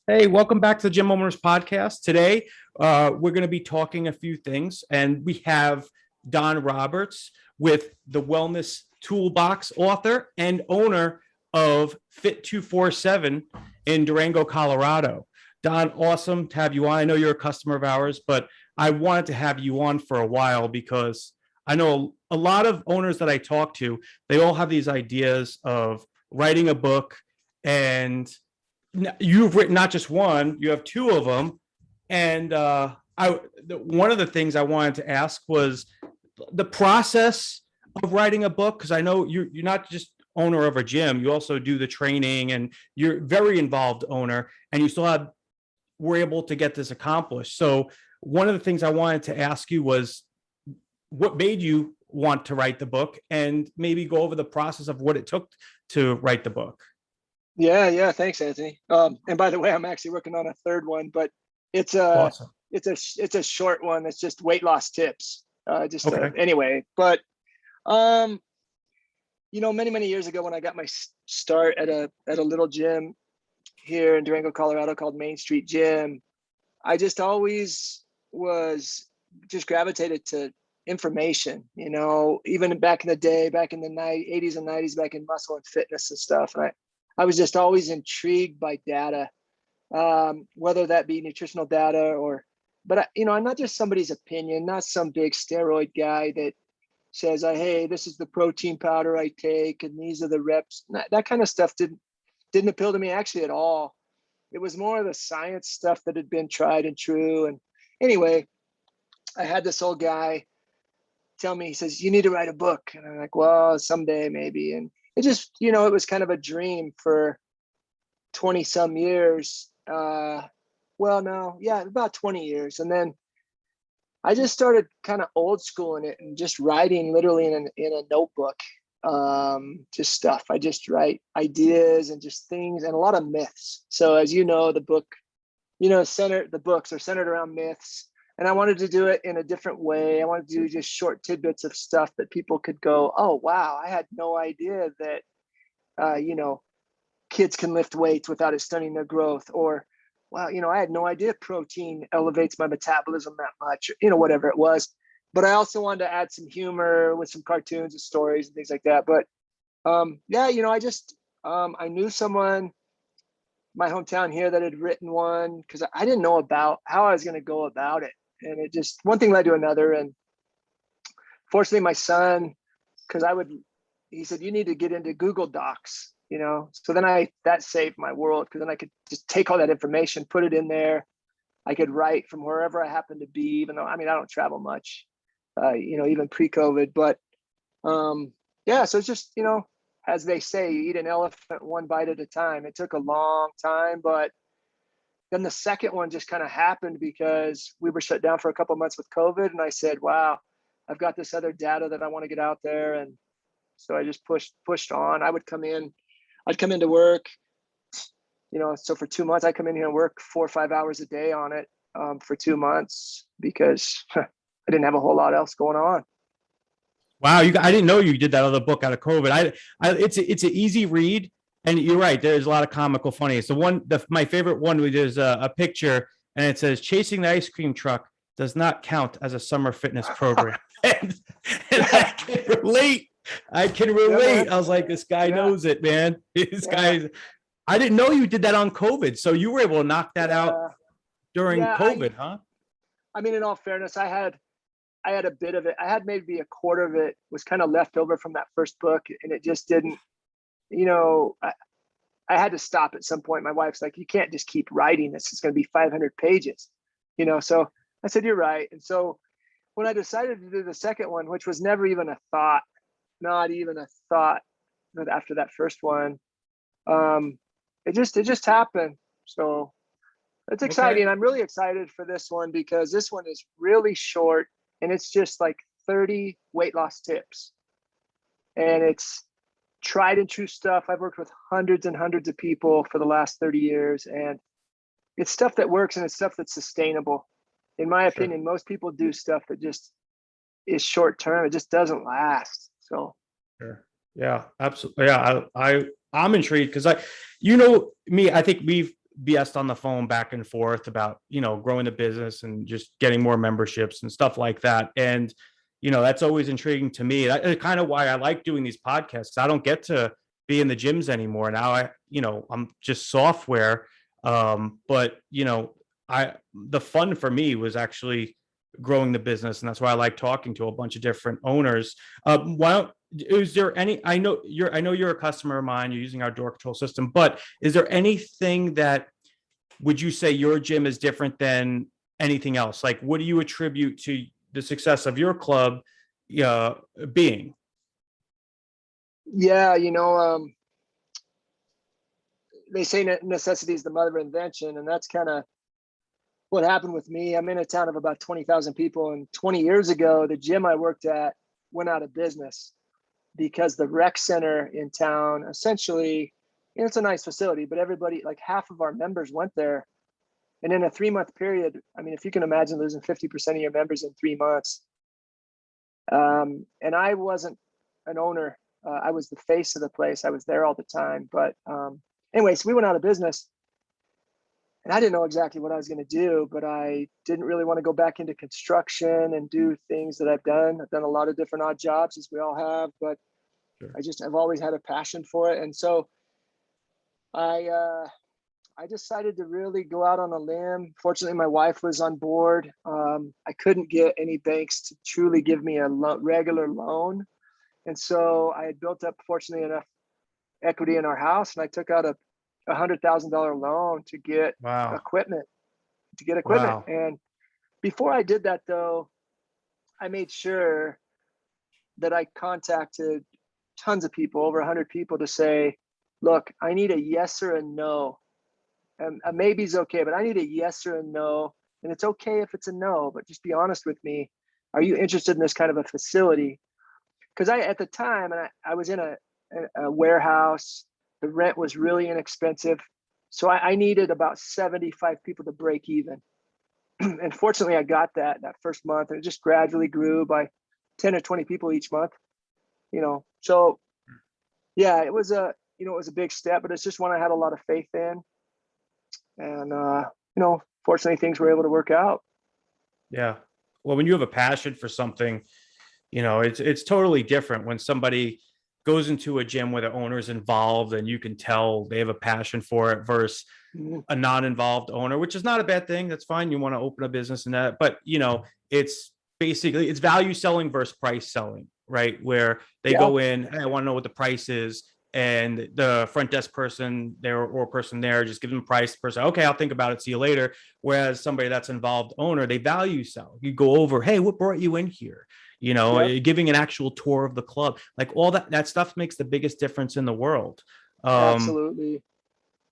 Hey, welcome back to the Gym Owners Podcast. Today, we're going to be talking a few things, and we have Don Roberts with the Wellness ToolBox, author and owner of Fit 247 in Durango, Colorado. Don, awesome to have you on. I know you're a customer of ours, but I wanted to have you on for a while because I know a lot of owners that I talk to, they all have these ideas of writing a book, and you've written not just one, you have two of them. And one of the things I wanted to ask was the process of writing a book, because I know you're not just owner of a gym, you also do the training, and you're very involved owner, and you still have were able to get this accomplished. So one of the things I wanted to ask you was what made you want to write the book, and maybe go over the process of what it took to write the book. Yeah. Thanks, Anthony. And by the way, I'm actually working on a third one, but it's Awesome. it's a short one. It's just weight loss tips. Okay. Anyway, but many years ago when I got my start at a little gym here in Durango, Colorado called Main Street Gym, I just always was just gravitated to information, even back in the day, back in the 80s and 90s, back in muscle and fitness and stuff. And I was just always intrigued by data, whether that be nutritional data but I'm not just somebody's opinion, not some big steroid guy that says, hey, this is the protein powder I take and these are the reps. That kind of stuff didn't appeal to me actually at all. It was more of the science stuff that had been tried and true. And anyway, I had this old guy tell me, he says, you need to write a book. And I'm like, well, someday maybe. And it just, it was kind of a dream for 20 some years. About 20 years. And then I just started kind of old school in it and just writing literally in a notebook, just stuff. I just write ideas and just things and a lot of myths. So as you know, the books are centered around myths. And I wanted to do it in a different way. I wanted to do just short tidbits of stuff that people could go, oh, wow, I had no idea that, kids can lift weights without it stunning their growth. Or, wow, I had no idea protein elevates my metabolism that much, whatever it was. But I also wanted to add some humor with some cartoons and stories and things like that. But I knew someone, my hometown here, that had written one because I didn't know about how I was going to go about it. And it just, one thing led to another. And fortunately, my son, he said, you need to get into Google Docs, So then that saved my world, because then I could just take all that information, put it in there. I could write from wherever I happen to be, even though, I don't travel much, even pre-COVID. But so it's just, as they say, you eat an elephant one bite at a time. It took a long time, but then the second one just kind of happened because we were shut down for a couple of months with COVID. And I said, wow, I've got this other data that I want to get out there. And so I just pushed on. I'd come into work, so for 2 months, I come in here and work 4 or 5 hours a day on it for 2 months because I didn't have a whole lot else going on. Wow, I didn't know you did that other book out of COVID. It's an easy read, and you're right. There's a lot of comical funny. It's my favorite one. There's a picture, and it says, "Chasing the ice cream truck does not count as a summer fitness program." and I can relate. Yeah, I was like, this guy knows it, man. Guy. I didn't know you did that on COVID, so you were able to knock that out during COVID, huh? In all fairness, I had a bit of it. I had maybe a quarter of it was kind of left over from that first book, and it just didn't, I had to stop at some point. My wife's like, you can't just keep writing this. It's going to be 500 pages, so I said, you're right. And so when I decided to do the second one, which was never even a thought, not even a thought, but after that first one, it just happened. So it's exciting. Okay. I'm really excited for this one because this one is really short. And it's just like 30 weight loss tips. And it's tried and true stuff. I've worked with hundreds and hundreds of people for the last 30 years. And it's stuff that works, and it's stuff that's sustainable. In my opinion, most people do stuff that just is short term. It just doesn't last. So. Sure. Yeah, absolutely. Yeah, I'm intrigued because me, I think BS on the phone back and forth about, growing the business and just getting more memberships and stuff like that. And, that's always intriguing to me. That's kind of why I like doing these podcasts. I don't get to be in the gyms anymore. Now I'm just software. But the fun for me was actually growing the business. And that's why I like talking to a bunch of different owners. Is there any, I know you're a customer of mine, you're using our door control system, but is there anything that would you say your gym is different than anything else? Like, what do you attribute to the success of your club being? Yeah, they say necessity is the mother of invention, and that's kind of what happened with me. I'm in a town of about 20,000 people, and 20 years ago, the gym I worked at went out of business because the rec center in town, essentially, it's a nice facility, but everybody, like half of our members went there. And in a 3-month period, I mean, if you can imagine losing 50% of your members in 3 months. And I wasn't an owner. I was the face of the place. I was there all the time. But anyways, we went out of business. And I didn't know exactly what I was going to do, but I didn't really want to go back into construction and do things that I've done. I've done a lot of different odd jobs, as we all have, but sure. I've always had a passion for it. And so I decided to really go out on a limb. Fortunately, my wife was on board. I couldn't get any banks to truly give me a regular loan. And so I had built up, fortunately enough, equity in our house, and I took out a $100,000 loan to get equipment. Wow. And before I did that, though, I made sure that I contacted tons of people, over 100 people, to say, look, I need a yes or a no. And a maybe's okay, but I need a yes or a no. And it's okay if it's a no, but just be honest with me. Are you interested in this kind of a facility? Because at the time, and I was in a warehouse. The rent was really inexpensive. So I needed about 75 people to break even. And fortunately, I got that first month. And it just gradually grew by 10 or 20 people each month. So yeah, it was a big step, but it's just one I had a lot of faith in. And, fortunately, things were able to work out. Yeah. Well, when you have a passion for something, it's totally different when somebody goes into a gym where the owner's involved and you can tell they have a passion for it versus a non-involved owner, which is not a bad thing. That's fine. You want to open a business and that, but it's basically, it's value selling versus price selling, right? Where they go in, hey, I want to know what the price is. And the front desk person there or person there, just give them a price. Person, okay, I'll think about it. See you later. Whereas somebody that's involved owner, they value sell. You go over, hey, what brought you in here? Giving an actual tour of the club, like all that stuff makes the biggest difference in the world. Absolutely.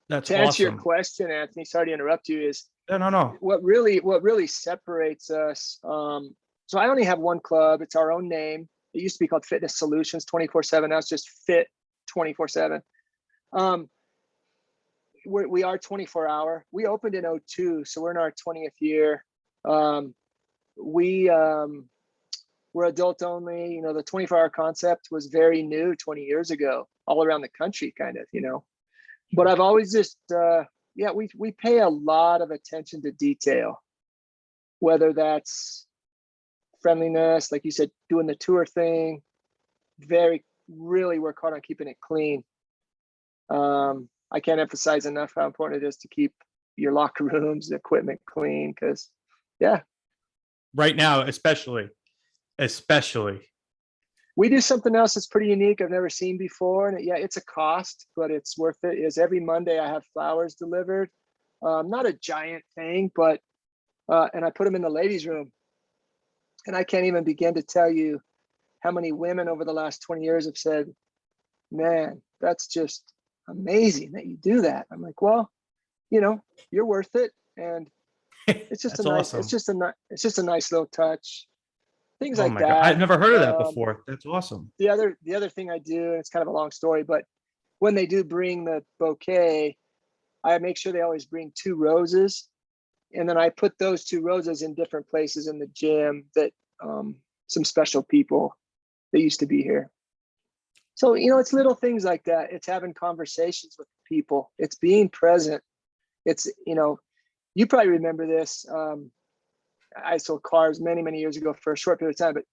That's to answer your question, Anthony. Sorry to interrupt you. Is no. What really separates us. So I only have one club. It's our own name. It used to be called Fitness Solutions 24/7. Now it's just Fit 24/7. We are 24-hour. We opened in 2002, so we're in our 20th year. We're adult only. The 24-hour concept was very new 20 years ago, all around the country, kind of. But I've always just we pay a lot of attention to detail, whether that's friendliness, like you said, doing the tour thing. Really work hard on keeping it clean. I can't emphasize enough how important it is to keep your locker rooms, the equipment clean, because right now, especially we do something else that's pretty unique I've never seen before. And it's a cost, but it's worth it. Is every Monday I have flowers delivered. Not a giant thing, but and I put them in the ladies' room. And I can't even begin to tell you how many women over the last 20 years have said, man, that's just amazing that you do that. I'm like, well, you're worth it. And it's just awesome. It's just a nice little touch. Things like that. God. I've never heard of that before. That's awesome. The other thing I do, and it's kind of a long story, but when they do bring the bouquet, I make sure they always bring 2 roses. And then I put those 2 roses in different places in the gym that some special people that used to be here. So, it's little things like that. It's having conversations with people. It's being present. It's, you probably remember this. I sold cars many, many years ago for a short period of time, but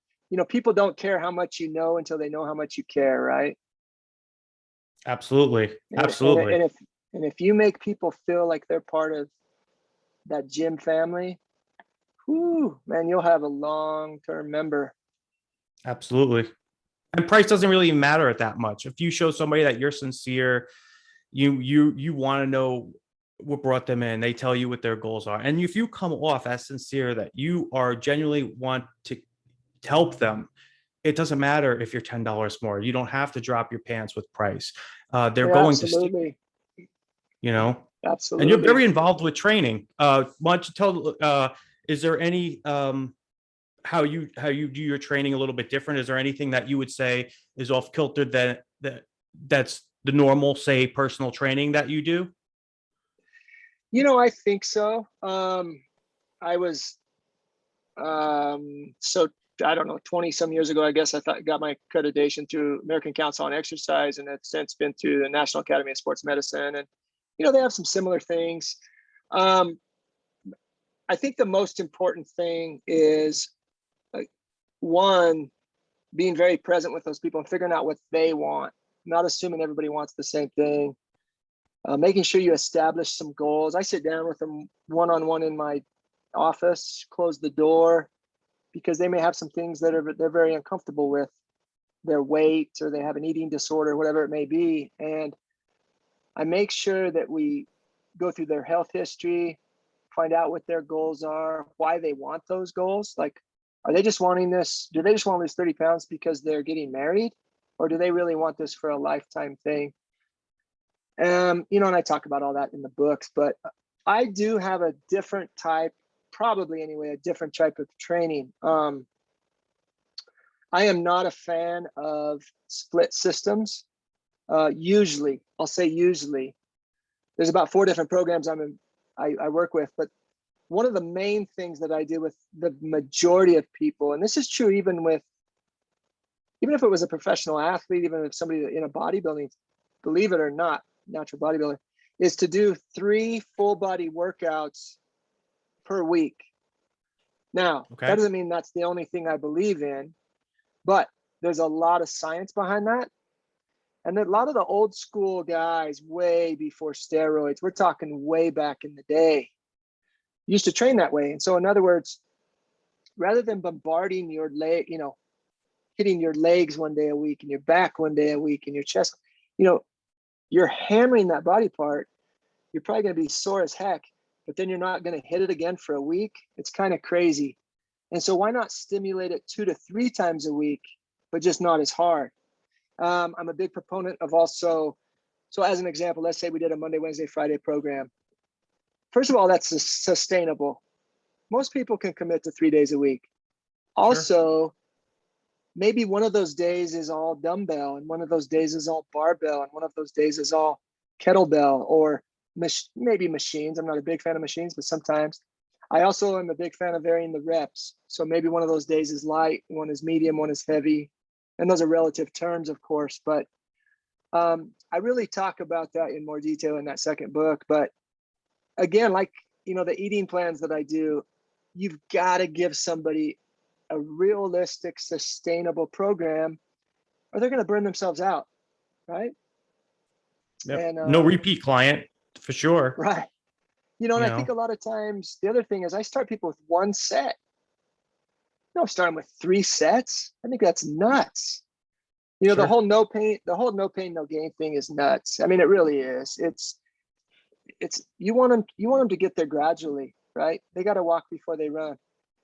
people don't care how much you know until they know how much you care, right? Absolutely. And, Absolutely. and if you make people feel like they're part of that gym family, whoo, man, you'll have a long-term member. Absolutely. And price doesn't really matter at that much. If you show somebody that you're sincere, you want to know what brought them in, they tell you what their goals are. And if you come off as sincere that you are genuinely want to help them, it doesn't matter if you're $10 more. You don't have to drop your pants with price. They're Yeah, going to steal, absolutely. and you're Absolutely. very involved with training. Why don't you tell, is there any, how you do your training a little bit different? Is there anything that you would say is off kilter that's the normal, say, personal training that you do? I think so. I was, so I don't know, 20 some years ago, I guess got my accreditation through American Council on Exercise, and have since been to the National Academy of Sports Medicine. And, they have some similar things. I think the most important thing is, one, being very present with those people and figuring out what they want, not assuming everybody wants the same thing. Making sure you establish some goals. I sit down with them one-on-one in my office, close the door, because they may have some things that they're very uncomfortable with, their weight, or they have an eating disorder, whatever it may be. And I make sure that we go through their health history, find out what their goals are, why they want those goals. Like, are they just wanting this? Do they just want to lose 30 pounds because they're getting married? Or do they really want this for a lifetime thing? And I talk about all that in the books, but I do have a different type, probably anyway, a different type of training. I am not a fan of split systems. Usually, I'll say usually, there's about 4 different programs I work with, but one of the main things that I do with the majority of people, and this is true even if it was a professional athlete, even if somebody in a bodybuilding, believe it or not, natural bodybuilder, is to do 3 full body workouts per week. Now, that doesn't mean that's the only thing I believe in, but there's a lot of science behind that. And a lot of the old school guys, way before steroids, we're talking way back in the day, used to train that way. And so, in other words, rather than bombarding your leg, hitting your legs one day a week and your back one day a week and your chest, you're hammering that body part, you're probably going to be sore as heck, but then you're not going to hit it again for a week. It's kind of crazy. And so why not stimulate it 2 to 3 times a week, but just not as hard? I'm a big proponent of also, so as an example, let's say we did a Monday, Wednesday, Friday program. First of all, that's sustainable. Most people can commit to 3 days a week. Also, maybe one of those days is all dumbbell, and one of those days is all barbell, and one of those days is all kettlebell, or maybe machines. I'm not a big fan of machines, but sometimes. I also am a big fan of varying the reps. So maybe one of those days is light, one is medium, one is heavy. And those are relative terms, of course. But I really talk about that in more detail in that second book. But again, like, the eating plans that I do, you've got to give somebody a realistic, sustainable program, or they're going to burn themselves out, right? Yep. And no repeat client for sure. Right. And I think a lot of times the other thing is I start people with 1 set. I'm starting with 3 sets. I think that's nuts. The whole no pain, no gain thing is nuts. I mean, it really is. It's you want them to get there gradually, right? They got to walk before they run.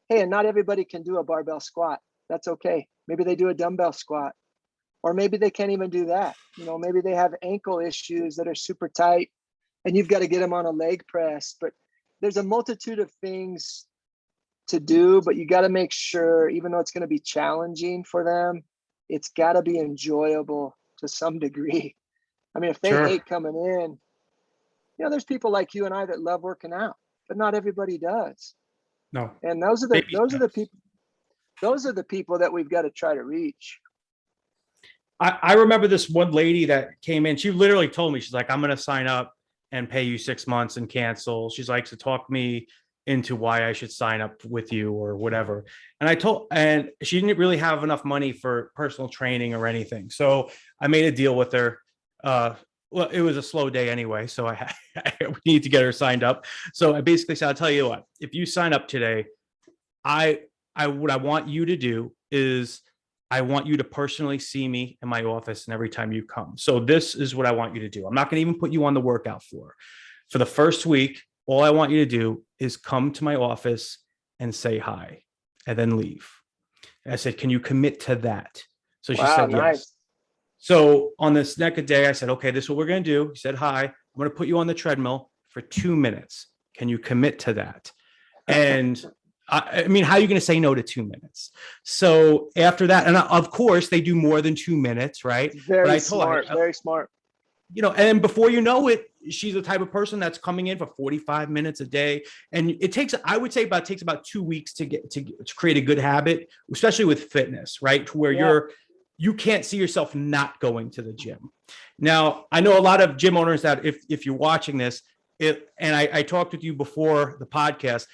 Hey, and not everybody can do a barbell squat. That's okay. Maybe they do a dumbbell squat, or maybe they can't even do that. Maybe they have ankle issues that are super tight, and you've got to get them on a leg press. But there's a multitude of things to do, but you got to make sure, even though it's going to be challenging for them, it's got to be enjoyable to some degree. I mean, if they hate coming in, there's people like you and I that love working out, but not everybody does. No. And those are the people that we've got to try to reach. I remember this one lady that came in. She literally told me, she's like, I'm going to sign up and pay you 6 months and cancel. She's like, to talk me into why I should sign up with you or whatever. And she didn't really have enough money for personal training or anything. So I made a deal with her. Well, it was a slow day anyway, so I need to get her signed up. So I basically said, I'll tell you what, if you sign up today, what I want you to do is I want you to personally see me in my office and every time you come. So this is what I want you to do. I'm not going to even put you on the workout floor. For the first week, all I want you to do is come to my office and say hi and then leave. And I said, can you commit to that? So she said, nice. yes. So on this next day, I said, okay, this is what we're going to do. He said, hi, I'm going to put you on the treadmill for 2 minutes. Can you commit to that? And I mean, how are you going to say no to 2 minutes? So after that, and of course they do more than 2 minutes, right? Very smart. You know, and before you know it, she's the type of person that's coming in for 45 minutes a day. And it takes, I would say takes about 2 weeks to create a good habit, especially with fitness, right? To where you can't see yourself not going to the gym. Now, I know a lot of gym owners that if you're watching this, and I talked with you before the podcast,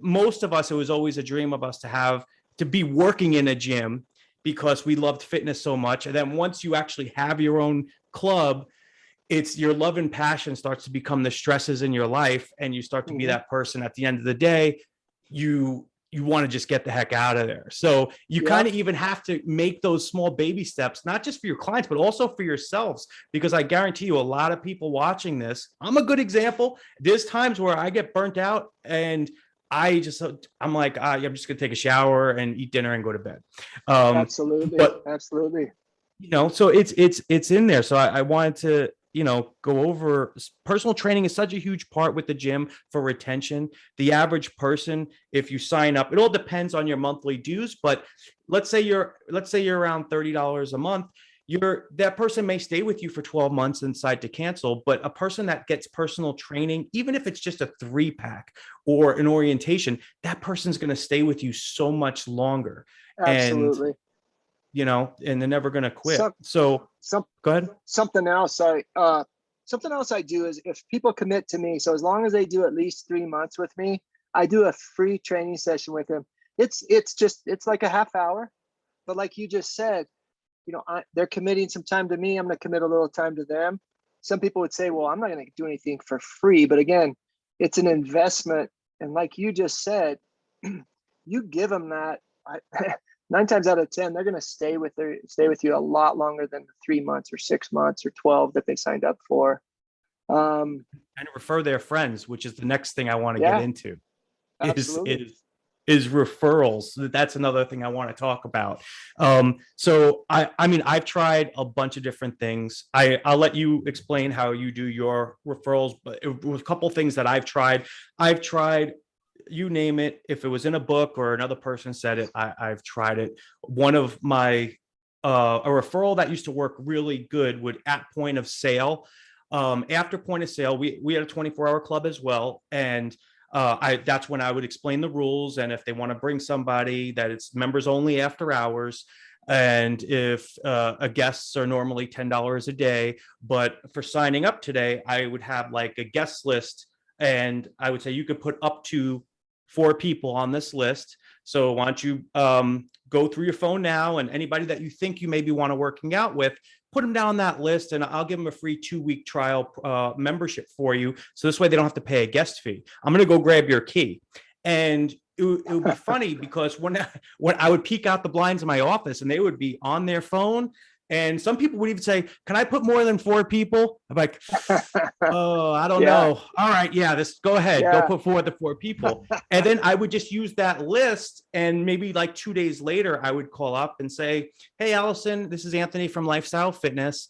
most of us, it was always a dream of us to be working in a gym because we loved fitness so much. And then once you actually have your own club, it's your love and passion starts to become the stresses in your life. And you start to be that person at the end of the day, you want to just get the heck out of there. So you kind of even have to make those small baby steps, not just for your clients, but also for yourselves, because I guarantee you a lot of people watching this, I'm a good example. There's times where I get burnt out and I'm like, I'm just going to take a shower and eat dinner and go to bed. Absolutely. You know, so it's in there. So I wanted to, you know, go over personal training is such a huge part with the gym for retention. The average person, if you sign up, it all depends on your monthly dues, but let's say you're around $30 a month. That person may stay with you for 12 months and decide to cancel, but a person that gets personal training, even if it's just a 3-pack or an orientation, that person's going to stay with you so much longer. Absolutely. And, you know, and they're never going to quit. Go ahead. Something else I do is if people commit to me, so as long as they do at least 3 months with me, I do a free training session with them. It's like a half hour, but like you just said, you know, they're committing some time to me. I'm going to commit a little time to them. Some people would say, well, I'm not going to do anything for free, but again, it's an investment. And like you just said, you give them that. 9 times out of 10, they're going to stay with you a lot longer than 3 months or 6 months or 12 that they signed up for. And refer their friends, which is the next thing I want to get into. Is referrals. That's another thing I want to talk about. So I mean, I've tried a bunch of different things. I'll let you explain how you do your referrals, but it was a couple of things that I've tried. You name it. If it was in a book or another person said it, I've tried it. One of my, a referral that used to work really good would at point of sale. After point of sale, we had a 24-hour club as well. And that's when I would explain the rules. And if they want to bring somebody, that it's members only after hours. And if guests are normally $10 a day, but for signing up today, I would have like a guest list. And I would say you could put up to 4 people on this list. So why don't you go through your phone now, and anybody that you think you maybe want to working out with, put them down on that list, and I'll give them a free 2-week trial membership for you. So this way they don't have to pay a guest fee. I'm going to go grab your key. And it would be funny because when I would peek out the blinds in my office and they would be on their phone, and some people would even say, can I put more than 4 people? I'm like, oh, I don't know. All right. Yeah, go ahead. Go put forward the 4 people. And then I would just use that list. And maybe like 2 days later, I would call up and say, hey, Allison, this is Anthony from Lifestyle Fitness.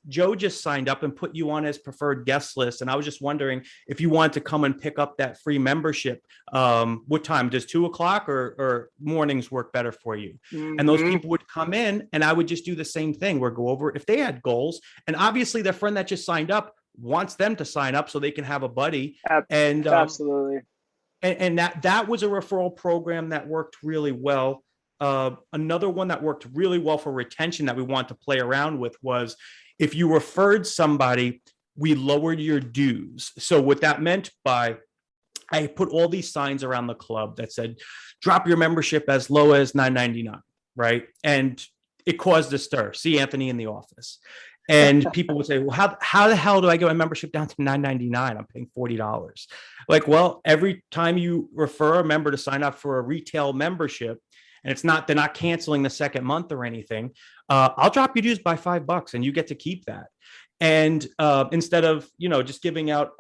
Joe just signed up and put you on his preferred guest list. And I was just wondering if you wanted to come and pick up that free membership. What time? Does 2 o'clock or mornings work better for you? Mm-hmm. And those people would come in, and I would just do the same thing where go over if they had goals. And obviously their friend that just signed up wants them to sign up so they can have a buddy. And absolutely. And that was a referral program that worked really well. Another one that worked really well for retention that we want to play around with was if you referred somebody, we lowered your dues. So what that meant by, I put all these signs around the club that said, drop your membership as low as $9.99, right? And it caused a stir. See Anthony in the office. And people would say, well, how the hell do I get my membership down to $9.99? I'm paying $40. Like, well, every time you refer a member to sign up for a retail membership, and they're not canceling the second month or anything, I'll drop your dues by $5 and you get to keep that. And instead of, just giving out,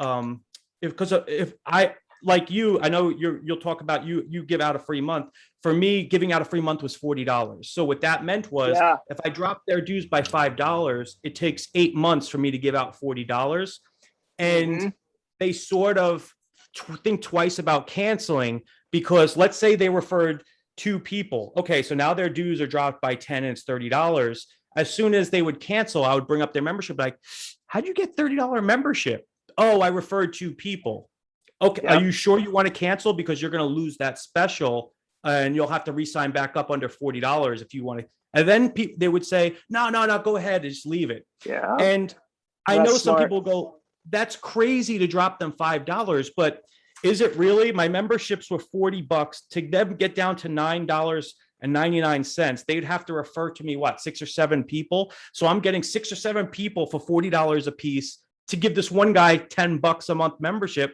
if I, like you, I know you'll talk about you give out a free month. For me, giving out a free month was $40. So what that meant was, if I dropped their dues by $5, it takes 8 months for me to give out $40. And they sort of think twice about canceling, because let's say they referred 2 people. Okay, so now their dues are dropped by 10 and it's $30. As soon as they would cancel, I would bring up their membership, like, how'd you get $30 membership? Oh, I referred 2 people. Okay, are you sure you want to cancel? Because you're going to lose that special and you'll have to re-sign back up under $40 if you want to. And then they would say, no, go ahead, just leave it. Yeah. And I know some people go, that's crazy to drop them $5, but is it really? My memberships were $40. To them get down to $9.99, they'd have to refer to me, 6 or 7 people. So I'm getting 6 or 7 people for $40 a piece to give this one guy $10 a month membership.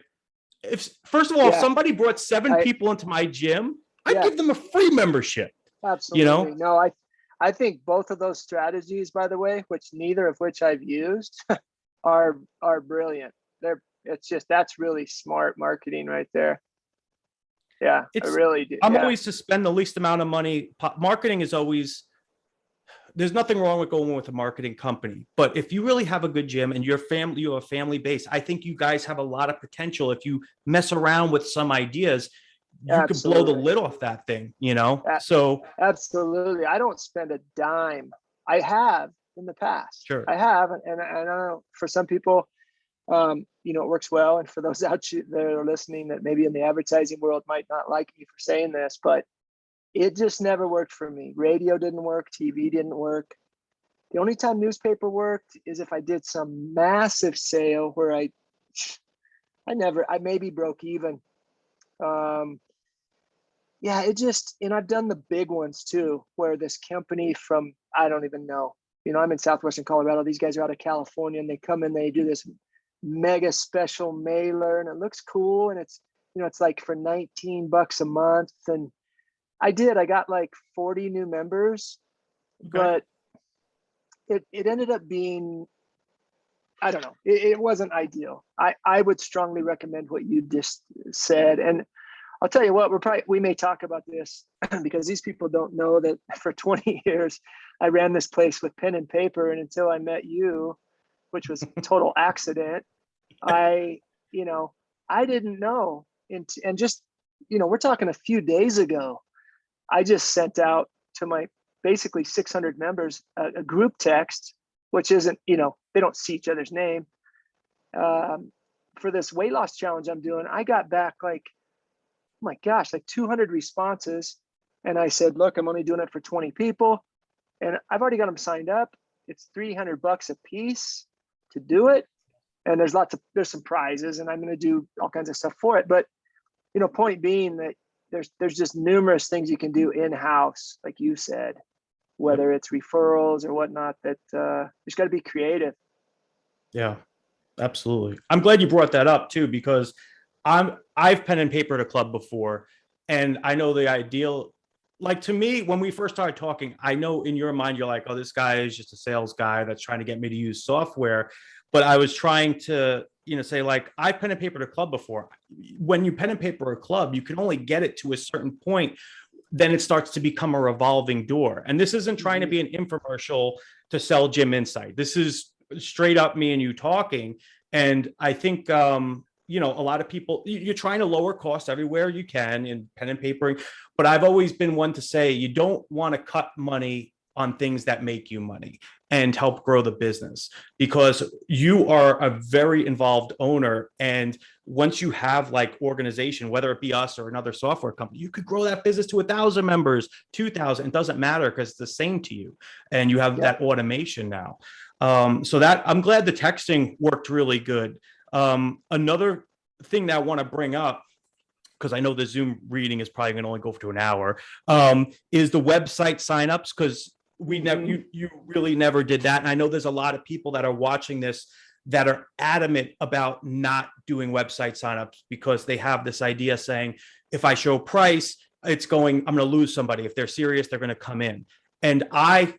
First of all, if somebody brought 7 people into my gym, I'd give them a free membership. Absolutely. No, I think both of those strategies, by the way, neither of which I've used, are brilliant. That's really smart marketing right there. Yeah, I really do. I'm always to spend the least amount of money. Marketing is always, there's nothing wrong with going with a marketing company, but if you really have a good gym and you have a family base, I think you guys have a lot of potential. If you mess around with some ideas, you could blow the lid off that thing, So absolutely. I don't spend a dime. I have in the past. Sure. I have. And I know for some people, it works well. And for those out there listening that maybe in the advertising world might not like me for saying this, but it just never worked for me. Radio didn't work. TV didn't work. The only time newspaper worked is if I did some massive sale where I maybe broke even. And I've done the big ones too, where this company from, I don't even know, I'm in Southwestern Colorado. These guys are out of California and they come in, they do this mega special mailer and it looks cool. And it's, it's like for $19 a month. And I got like 40 new members, but it ended up being, I don't know, it wasn't ideal. I would strongly recommend what you just said. And I'll tell you what, we may talk about this because these people don't know that for 20 years, I ran this place with pen and paper. And until I met you, which was a total accident, I didn't know. And just, we're talking a few days ago, I just sent out to my basically 600 members a group text, which isn't, they don't see each other's name. For this weight loss challenge I'm doing, I got back like, oh my gosh, like 200 responses. And I said, look, I'm only doing it for 20 people. And I've already got them signed up. It's $300 a piece to do it. And there's some prizes and I'm going to do all kinds of stuff for it. But, point being that there's just numerous things you can do in-house, like you said, whether it's referrals or whatnot, that just got to be creative. Yeah, absolutely. I'm glad you brought that up too, because I've pen and papered a club before, and I know the ideal, like to me, when we first started talking, I know in your mind, you're like, oh, this guy is just a sales guy that's trying to get me to use software. But I was trying to, say like, I pen and papered a club before. When you pen and paper a club, you can only get it to a certain point. Then it starts to become a revolving door. And this isn't trying to be an infomercial to sell Gym Insight. This is straight up me and you talking. And I think, a lot of people, you're trying to lower costs everywhere you can in pen and papering. But I've always been one to say, you don't want to cut money on things that make you money and help grow the business, because you are a very involved owner. And once you have like organization, whether it be us or another software company, you could grow that business to 1,000 members, 2,000. It doesn't matter because it's the same to you. And you have that automation now. So that I'm glad the texting worked really good. Another thing that I want to bring up, because I know the Zoom reading is probably going to only go to an hour, is the website signups, because we never, you really never did that. And I know there's a lot of people that are watching this that are adamant about not doing website signups because they have this idea saying, if I show price, I'm going to lose somebody. If they're serious, they're going to come in. And I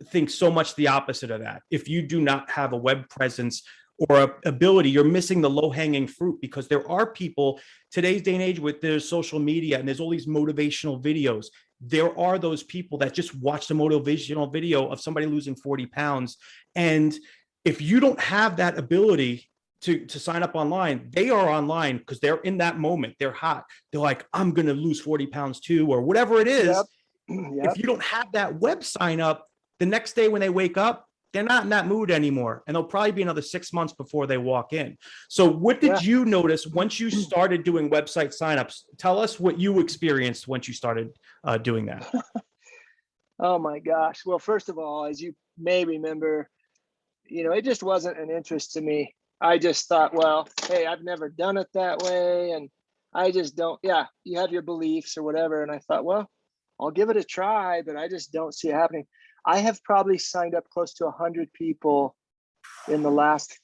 think so much the opposite of that. If you do not have a web presence or a ability, you're missing the low-hanging fruit, because there are people today's day and age with their social media and there's all these motivational videos. There are those people that just watch the motivational video of somebody losing 40 pounds. And if you don't have that ability to sign up online, they are online because they're in that moment. They're hot. They're like, I'm going to lose 40 pounds too, or whatever it is. Yep. If you don't have that web sign up, the next day when they wake up, they're not in that mood anymore. And they'll probably be another 6 months before they walk in. So what did you notice once you started doing website signups? Tell us what you experienced once you started doing that. Oh my gosh. Well, first of all, as you may remember, it just wasn't an interest to me. I just thought, well, hey, I've never done it that way. And I just don't, you have your beliefs or whatever. And I thought, well, I'll give it a try, but I just don't see it happening. I have probably signed up close to 100 people in the last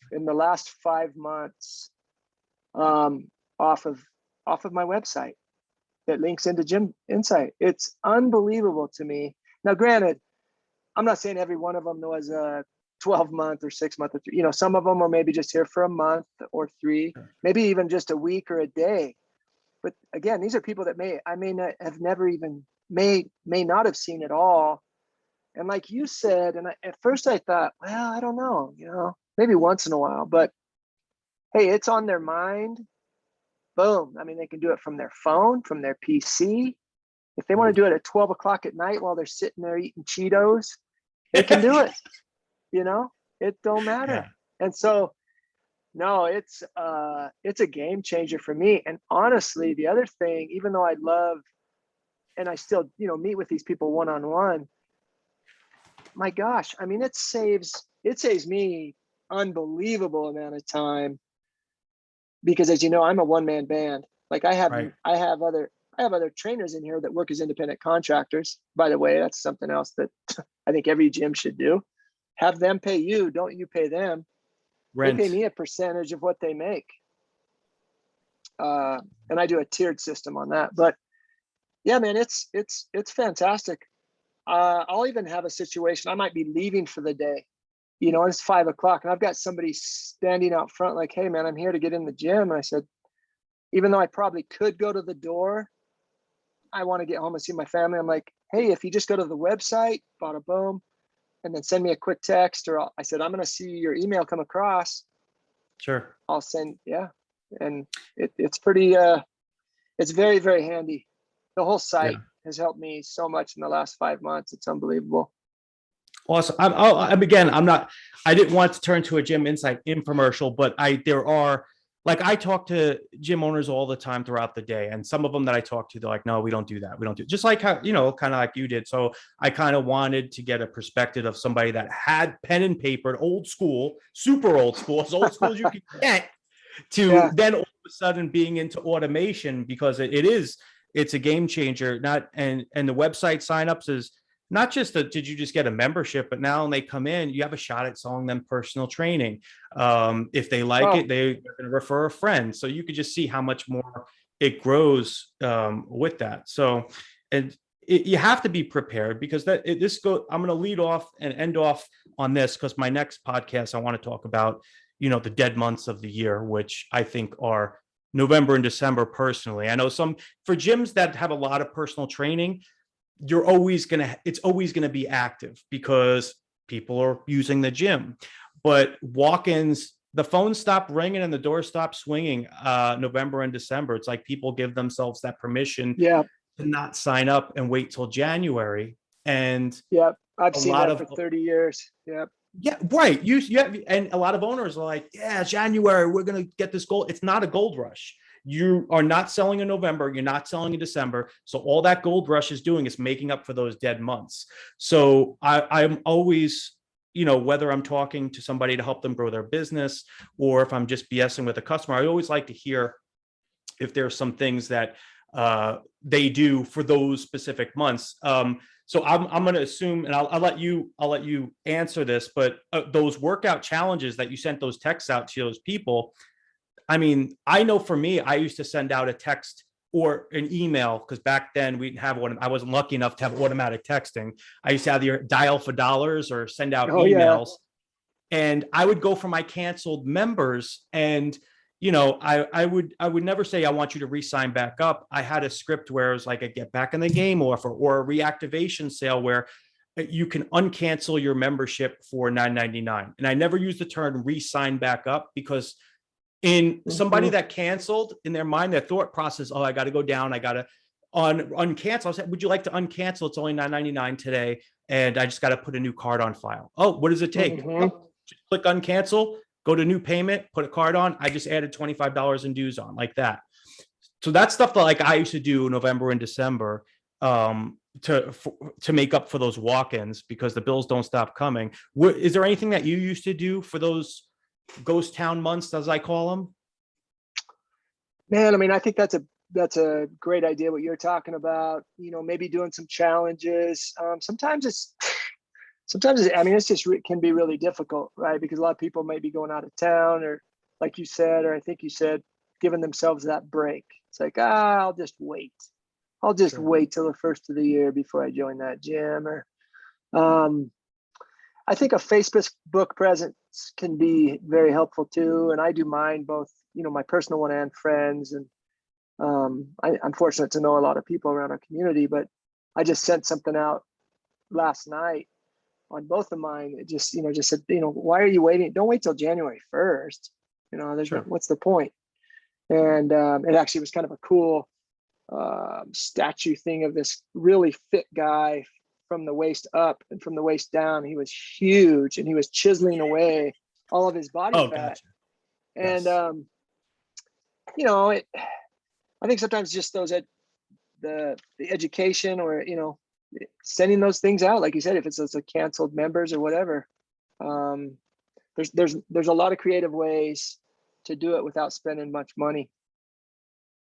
5 months, off of my website that links into Gym Insight. It's unbelievable to me. Now, granted, I'm not saying every one of them was a 12-month or 6-month, or some of them are maybe just here for a month or 3, maybe even just a week or a day. But again, these are people that may not have seen it all. And like you said, and at first I thought, well, I don't know, maybe once in a while, but hey, it's on their mind. Boom. I mean, they can do it from their phone, from their PC. If they want to do it at 12 o'clock at night while they're sitting there eating Cheetos, they can do it. It don't matter. Yeah. And so, no, it's a game changer for me. And honestly, the other thing, even though I love, and I still, meet with these people one-on-one, my gosh, I mean, it saves me unbelievable amount of time, because as you know, I'm a one-man band. Like I have other trainers in here that work as independent contractors. By the way, that's something else that I think every gym should do. Have them pay you, don't you pay them. Rent. They pay me a percentage of what they make. And I do a tiered system on that. But yeah, man, it's fantastic. I'll even have a situation, I might be leaving for the day, and it's 5 o'clock and I've got somebody standing out front like, hey man, I'm here to get in the gym. And I said, even though I probably could go to the door, I want to get home and see my family. I'm like, hey, if you just go to the website, bada boom, and then send me a quick text, or I said, I'm going to see your email come across. Sure. I'll send, and it's pretty, it's very, very handy. The whole site has helped me so much in the last 5 months. It's unbelievable. Awesome. I didn't want to turn to a Gym Insight infomercial, but I talk to gym owners all the time throughout the day. And some of them that I talk to, they're like, no, we don't do that. We don't do it. Just like how, kind of like you did. So I kind of wanted to get a perspective of somebody that had pen and paper, old school, super old school, as old school as you can get, to then all of a sudden being into automation, because it's a game changer. And the website signups is not just did you just get a membership, but now when they come in, you have a shot at selling them personal training. If they like it, they're going to refer a friend. So you could just see how much more it grows with that. So, and you have to be prepared, because I'm going to lead off and end off on this, because my next podcast, I want to talk about, the dead months of the year, which I think are November and December personally. I know for gyms that have a lot of personal training, it's always going to be active because people are using the gym. But walk-ins, the phone stopped ringing and the door stopped swinging November and December. It's like people give themselves that permission to not sign up and wait till January. And I've seen that for 30 years. Yeah, right. And a lot of owners are like, January, we're going to get this gold. It's not a gold rush. You are not selling in November. You're not selling in December. So all that gold rush is doing is making up for those dead months. So I'm always whether I'm talking to somebody to help them grow their business or if I'm just BSing with a customer, I always like to hear if there's some things that they do for those specific months. So I'm going to assume, and I'll let you answer this, but those workout challenges that you sent those texts out to those people, I mean, I know for me, I used to send out a text or an email because back then we didn't have one. I wasn't lucky enough to have automatic texting. I used to either dial for dollars or send out Oh yeah. emails. And I would go for my canceled members, and I would never say I want you to re-sign back up. I had a script where it was like a get back in the game offer or a reactivation sale where you can uncancel your membership for $9.99. And I never used the term re-sign back up because in somebody that canceled, in their mind, their thought process, oh, I got to go down, I got to uncancel. I said, would you like to uncancel? It's only $9.99 today, and I just got to put a new card on file. Oh, what does it take? Oh, just click uncancel, go to new payment, put a card on. I just added $25 in dues on, like that. So that's stuff that like I used to do in November and December to make up for those walk-ins because the bills don't stop coming. Is there anything that you used to do for those ghost town months, as I call them? Man, I mean, I think that's a great idea what you're talking about. Maybe doing some challenges. Sometimes I mean, it's just can be really difficult, right? Because a lot of people may be going out of town, or like you said, or I think you said, giving themselves that break. It's like, I'll just wait. I'll just wait till the first of the year before I join that gym. Or I think a Facebook presence can be very helpful too. And I do mine both, my personal one and friends. And I'm fortunate to know a lot of people around our community, but I just sent something out last night on both of mine. It just said, why are you waiting? Don't wait till January 1st. What's the point? And it actually was kind of a cool statue thing of this really fit guy from the waist up, and from the waist down, he was huge, and he was chiseling away all of his body fat. Gotcha. And Yes. I think sometimes just the education, or sending those things out, like you said, if it's those canceled members or whatever, there's a lot of creative ways to do it without spending much money.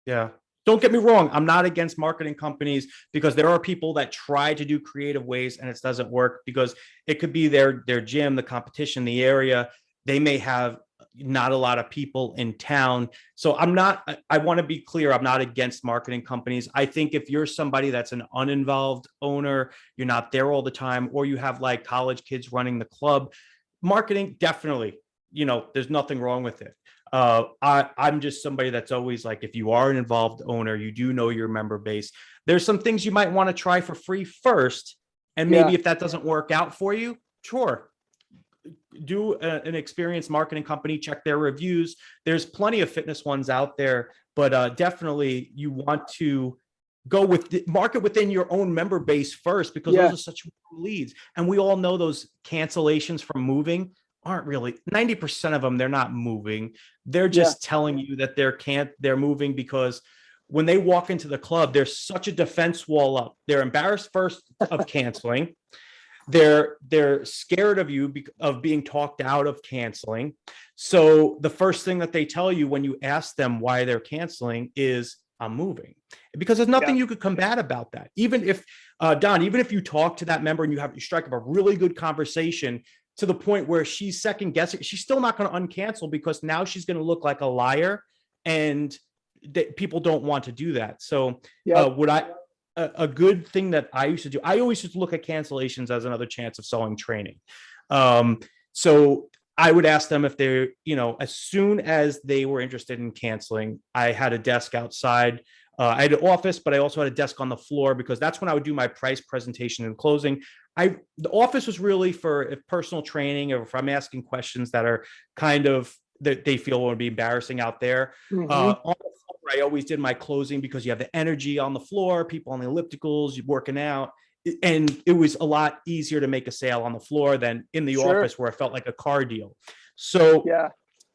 Yeah. Don't get me wrong. I'm not against marketing companies because there are people that try to do creative ways and it doesn't work because it could be their gym, the competition, the area. They may have not a lot of people in town. So I want to be clear. I'm not against marketing companies. I think if you're somebody that's an uninvolved owner, you're not there all the time, or you have like college kids running the club, marketing, definitely, there's nothing wrong with it. I'm just somebody that's always like, if you are an involved owner, you do know your member base. There's some things you might want to try for free first. And maybe if that doesn't work out for you, sure, do an experienced marketing company, check their reviews. There's plenty of fitness ones out there, but definitely you want to go with the market within your own member base first, because those are such leads. And we all know those cancellations from moving aren't really 90% of them. They're not moving. They're just telling you that they're moving because when they walk into the club, there's such a defense wall up. They're embarrassed first of canceling. They're scared of you of being talked out of canceling. So the first thing that they tell you when you ask them why they're canceling is, I'm moving, because there's nothing you could combat about that. Even if Don, even if you talk to that member and you strike up a really good conversation to the point where she's second guessing, she's still not going to uncancel because now she's going to look like a liar, and people don't want to do that. So a good thing that I used to do, I always used to look at cancellations as another chance of selling training. So I would ask them if they're, as soon as they were interested in canceling, I had a desk outside. I had an office, but I also had a desk on the floor because that's when I would do my price presentation and closing. The office was really for if personal training, or if I'm asking questions that are kind of that they feel would be embarrassing out there. On the floor, I always did my closing because you have the energy on the floor, people on the ellipticals, you're working out. And it was a lot easier to make a sale on the floor than in the office where it felt like a car deal. So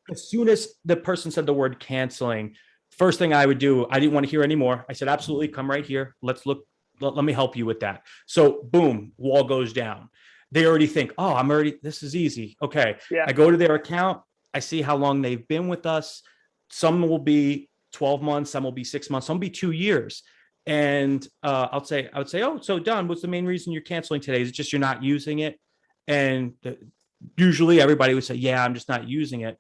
as soon as the person said the word canceling, first thing I would do, I didn't want to hear anymore. I said, absolutely, come right here. Let's look. Let me help you with that. So boom, wall goes down. they already think, oh, this is easy. Okay. Yeah. I go to their account. I see how long they've been with us. Some will be 12 months. Some will be 6 months. Some will be 2 years. And I would say, oh, so Don, what's the main reason you're canceling today? Is it just you're not using it? And usually everybody would say, yeah, I'm just not using it.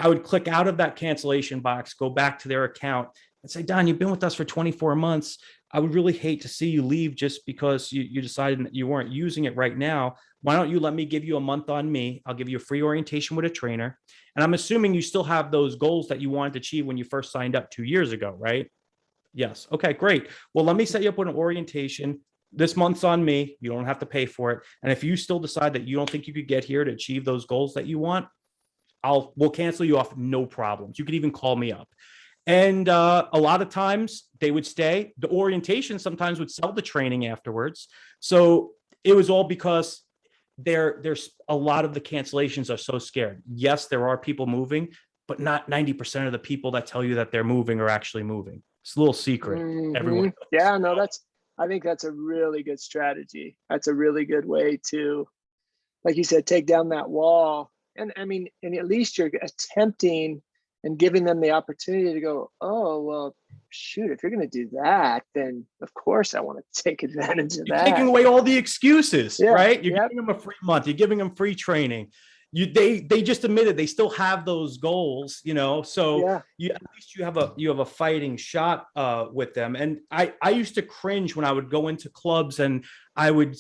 I would click out of that cancellation box, go back to their account and say, Don, you've been with us for 24 months. I would really hate to see you leave just because you decided that you weren't using it right now. Why don't you let me give you a month on me? I'll give you a free orientation with a trainer. And I'm assuming you still have those goals that you wanted to achieve when you first signed up 2 years ago, right? Yes. Okay, great. Well, let me set you up with an orientation. This month's on me. You don't have to pay for it. And if you still decide that you don't think you could get here to achieve those goals that you want, we'll cancel you off, no problems. You could even call me up. And a lot of times they would stay. The orientation sometimes would sell the training afterwards. So it was all because there's a lot of the cancellations are so scared. Yes, there are people moving, but not 90% of the people that tell you that they're moving are actually moving. It's a little secret. Everyone knows. Yeah, no, I think that's a really good strategy. That's a really good way to, like you said, take down that wall. And I mean, and at least you're attempting and giving them the opportunity to go, oh, well, shoot, if you're going to do that, then of course I want to take advantage of You're that. taking away all the excuses, Yeah, right? You're yep. giving them a free month. You're giving them free training. They just admitted they still have those goals, so Yeah. at least you have a fighting shot with them. And I used to cringe when I would go into clubs and I would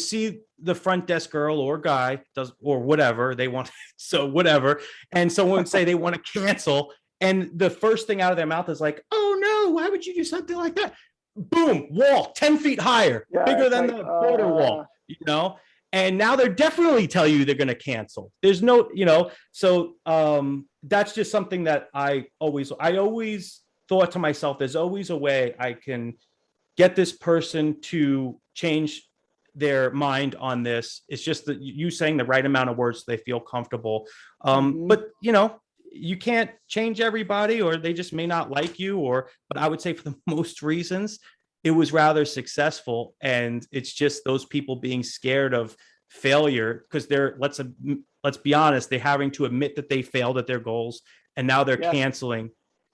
see the front desk girl or guy or whatever they want, so whatever, and someone would say they want to cancel, and the first thing out of their mouth is like, oh no, why would you do something like that? Boom, wall 10 feet higher, Yeah, bigger it's than like, the border wall, and now they're definitely tell you they're going to cancel. There's no, so that's just something that I always thought to myself, there's always a way I can get this person to change their mind on this. It's just that you saying the right amount of words so they feel comfortable. But you can't change everybody, or they just may not like you, but I would say for the most reasons, it was rather successful. And it's just those people being scared of failure because let's be honest, they're having to admit that they failed at their goals, and now they're canceling,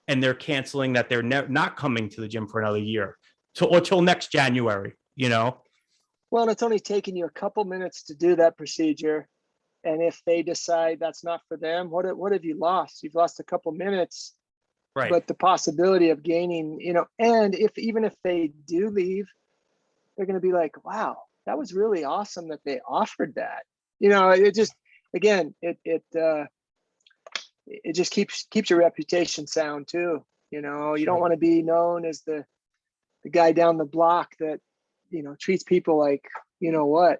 and they're canceling that they're not coming to the gym for another year till next January, Well, and it's only taking you a couple minutes to do that procedure. And if they decide that's not for them, what have you lost? You've lost a couple minutes, right? But the possibility of gaining, and even if they do leave, they're going to be like, wow, that was really awesome that they offered that. It just, again, it just keeps your reputation sound too. You don't want to be known as the guy down the block that, treats people like, what.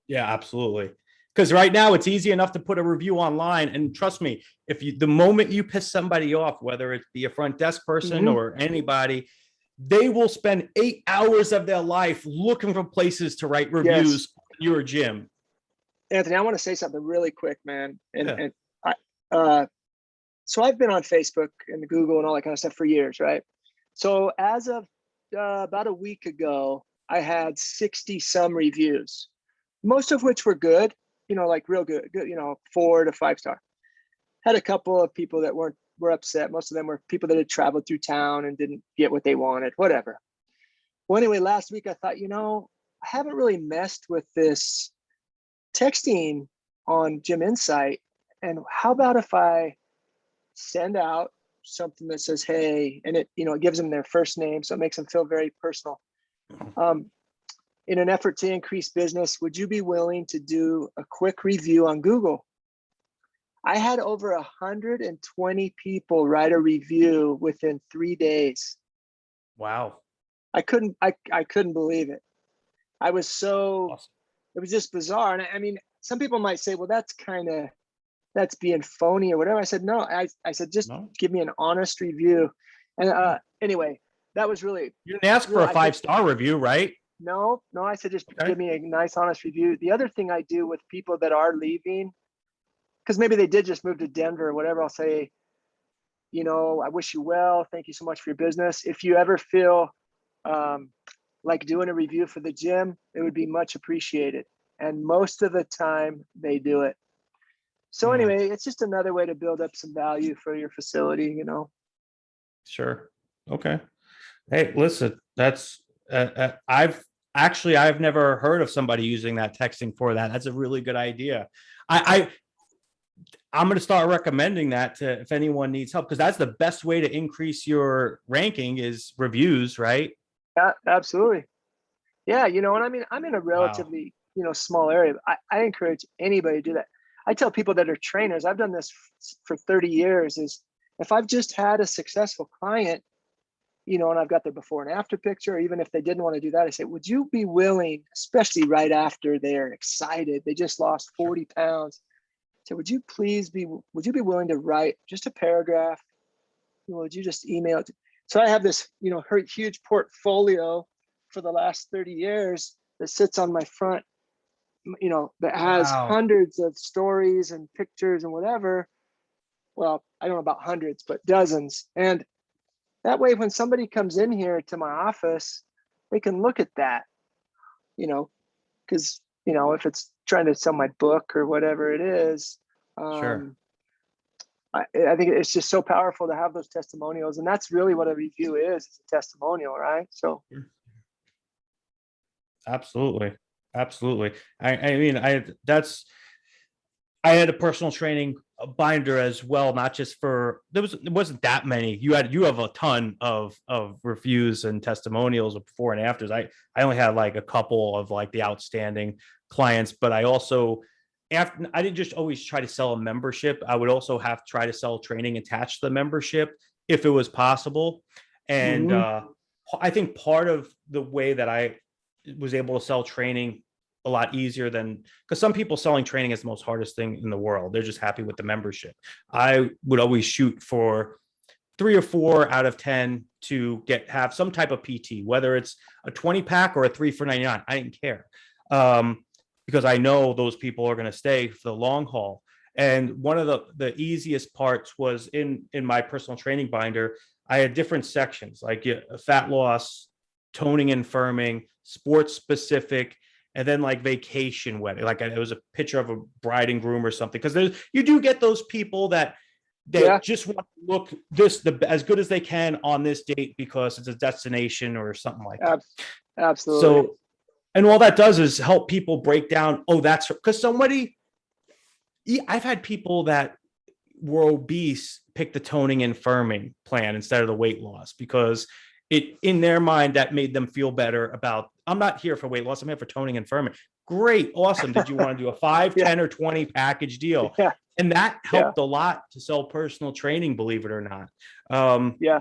Yeah, absolutely. Because right now it's easy enough to put a review online, and trust me, the moment you piss somebody off, whether it be a front desk person or anybody, they will spend 8 hours of their life looking for places to write reviews on your gym. Anthony, I want to say something really quick, man. And so I've been on Facebook and Google and all that kind of stuff for years, right? So as of about a week ago, I had 60 some reviews, most of which were good, like real good, 4 to 5 star. Had a couple of people that were upset. Most of them were people that had traveled through town and didn't get what they wanted, whatever. Well, anyway, last week I thought, I haven't really messed with this texting on Gym Insight. And how about if I send out something that says, hey, and it gives them their first name, so it makes them feel very personal. In an effort to increase business, would you be willing to do a quick review on Google? I had over 120 people write a review within 3 days. Wow. I couldn't believe it. I was so awesome. It was just bizarre. And I mean, some people might say, well, that's being phony or whatever. I said, no, I said, just give me an honest review. And anyway, that was really. You didn't ask for a 5-star review, right? No, I said, just give me a nice, honest review. The other thing I do with people that are leaving, because maybe they did just move to Denver or whatever, I'll say, I wish you well. Thank you so much for your business. If you ever feel like doing a review for the gym, it would be much appreciated. And most of the time they do it. So Mm, anyway, it's just another way to build up some value for your facility, sure. Okay. Hey, listen, that's I've never heard of somebody using that texting for that. That's a really good idea. I I'm going to start recommending that to if anyone needs help, because that's the best way to increase your ranking is reviews, right? Yeah, absolutely. Yeah, and I'm in a Wow. relatively, small area. I encourage anybody to do that. I tell people that are trainers, I've done this for 30 years, is if I've just had a successful client, and I've got their before and after picture, or even if they didn't want to do that, I say, would you be willing, especially right after they're excited, they just lost Sure. 40 pounds. So would you be willing to write just a paragraph? Would you just email it? So I have this, huge portfolio for the last 30 years that sits on my front, that has Wow. hundreds of stories and pictures and whatever. Well, I don't know about hundreds, but dozens. And that way, when somebody comes in here to my office, they can look at that, you know, because, if it's trying to sell my book or whatever it is, Sure. um, I think it's just so powerful to have those testimonials. And that's really what a review is. It's a testimonial, right? So, Absolutely. Absolutely. I mean, I had a personal training binder as well, not just for it wasn't that many. You have a ton of reviews and testimonials of before and afters. I only had like a couple of like the outstanding clients, but I also after I didn't just always try to sell a membership. I would also have to try to sell training attached to the membership if it was possible. And mhm. I think part of the way that I was able to sell training a lot easier than because some people selling training is the most hardest thing in the world. They're just happy with the membership. I would always shoot for 3 or 4 out of 10 to have some type of PT, whether it's a 20 pack or a 3 for $99. I didn't care because I know those people are going to stay for the long haul. And one of the easiest parts was in my personal training binder. I had different sections like fat loss, toning and firming, sports specific, and then like vacation wedding. Like it was a picture of a bride and groom or something. Because you do get those people that Yeah, just want to look as good as they can on this date because it's a destination or something like that. ab- absolutely. So, and all that does is help people break down. Oh, that's because I've had people that were obese pick the toning and firming plan instead of the weight loss because it in their mind that made them feel better about I'm not here for weight loss, I'm here for toning and firming. Great, awesome. Did you want to do a 5, Yeah, 10, or 20 package deal? yeah, And that yeah, helped a lot to sell personal training, believe it or not. um, yeah,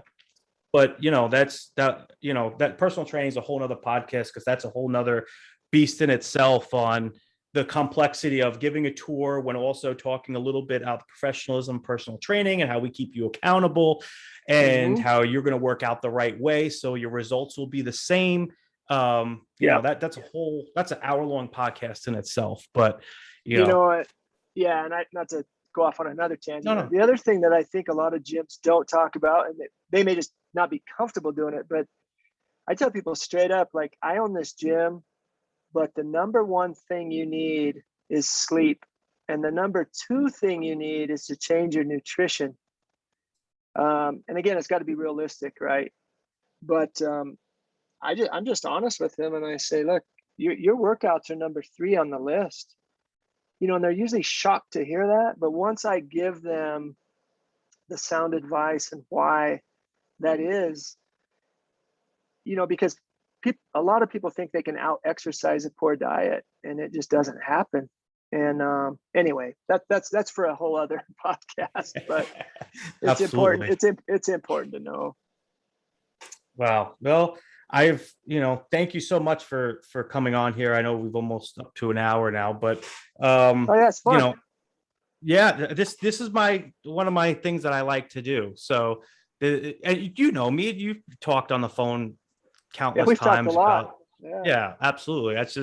but that personal training is a whole nother podcast because that's a whole nother beast in itself on the complexity of giving a tour when also talking a little bit about the professionalism, personal training, and how we keep you accountable and hmm how you're going to work out the right way so your results will be the same. yeah. That's an hour-long podcast in itself. But You know what? Yeah, and not to go off on another tangent. no, The other thing that I think a lot of gyms don't talk about, and they may just not be comfortable doing it, but I tell people straight up, like, I own this gym, but the number one thing you need is sleep. And the number two thing you need is to change your nutrition. And again, it's got to be realistic, right? But I'm just honest with them and I say, look, your workouts are number three on the list. And they're usually shocked to hear that. But once I give them the sound advice and why that is, because a lot of people think they can out exercise a poor diet, and it just doesn't happen. And anyway, that's for a whole other podcast. But it's important. absolutely. It's important to know. Wow. Well, thank you so much for coming on here. I know we've almost up to an hour now, but Oh yeah, it's you fun. know, yeah, this is one of my things that I like to do. So and you know me, you've talked on the phone Yeah, countless we've talked a times lot. about Yeah, yeah, absolutely. That's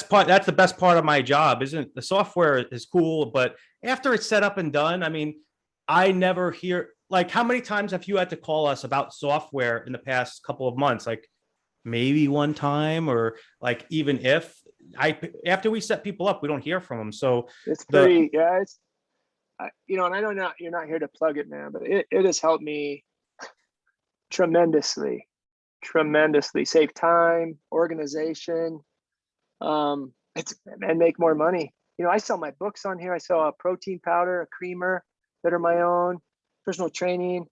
the best part of my job, isn't the software is cool, but after it's set up and done, I mean, I never hear like how many times have you had to call us about software in the past couple of months? Like maybe one time or like even if after we set people up, we don't hear from them. So It's the pretty, yeah, you know, and I know you're not here to plug it, man, but it has helped me tremendously save time, organization, and make more money. You know, I sell my books on here. I sell a protein powder, a creamer that are my own, personal training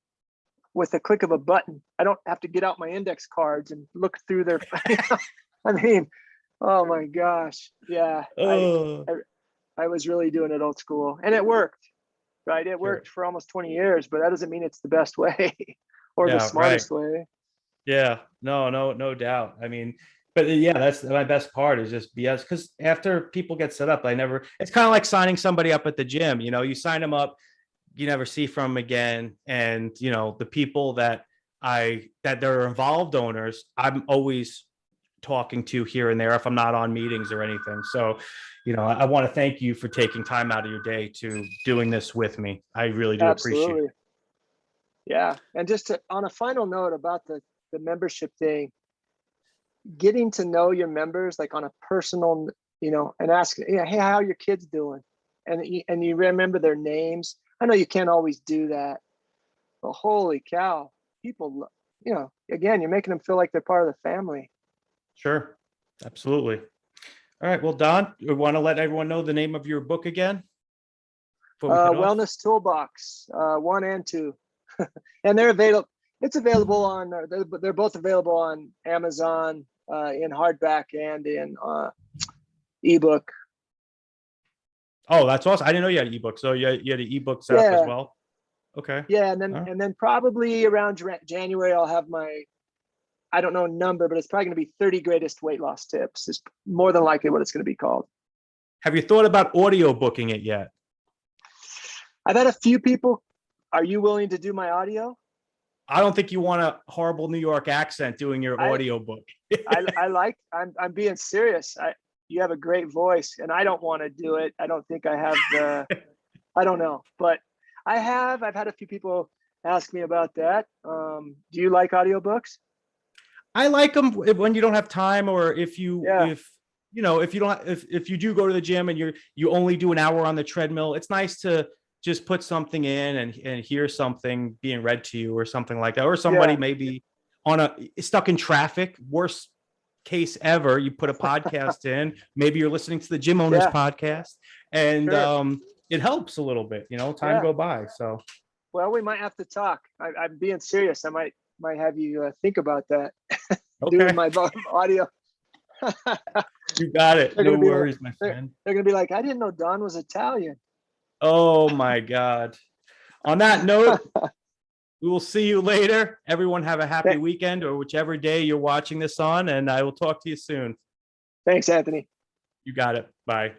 with a click of a button. I don't have to get out my index cards and look through their, I mean, oh my gosh. Yeah. I was really doing it old school, and it worked, right? It worked for almost 20 years, but that doesn't mean it's the best way or the smartest way. Yeah, no doubt. I mean, but yeah, that's my best part is just BS. Because after people get set up, it's kind of like signing somebody up at the gym. You know, you sign them up, you never see from them again. And, you know, the people that they're involved owners, I'm always talking to here and there if I'm not on meetings or anything. So, you know, I want to thank you for taking time out of your day to doing this with me. I really do appreciate it. Yeah. And just on a final note about the membership thing, getting to know your members, like on a personal, you know, and ask, hey, how are your kids doing? And you remember their names. I know you can't always do that, but holy cow, people, you know, again, you're making them feel like they're part of the family. Sure. Absolutely. All right. Well, Don, we want to let everyone know the name of your book again. Wellness ToolBox, 1 and 2. And they're available. It's available on, they're both available on Amazon, in hardback and in ebook. Oh, that's awesome. I didn't know you had an ebook. So you had an ebook set up as well. Okay. Yeah. And then probably around January, I'll have my, I don't know number, but it's probably going to be 30 greatest weight loss tips is more than likely what it's going to be called. Have you thought about audio booking it yet? I've had a few people. Are you willing to do my audio? I don't think you want a horrible New York accent doing your audio book. I'm being serious. You have a great voice, and I don't want to do it. I don't think I have I don't know, but I've had a few people ask me about that. Do you like audiobooks? I like them when you don't have time, or if you do go to the gym and you only do an hour on the treadmill, it's nice to just put something in and hear something being read to you or something like that. Or somebody maybe stuck in traffic, worst case ever, you put a podcast in, maybe you're listening to the Gym Owners podcast, and it helps a little bit, you know, time go by. So, well, we might have to talk. I'm being serious. I might have you think about that. Doing my audio. You got it. No worries, my friend. They're gonna be like, I didn't know Don was Italian. Oh my God. On that note, we will see you later. Everyone have a happy weekend or whichever day you're watching this on, and I will talk to you soon. Thanks, Anthony. You got it. Bye.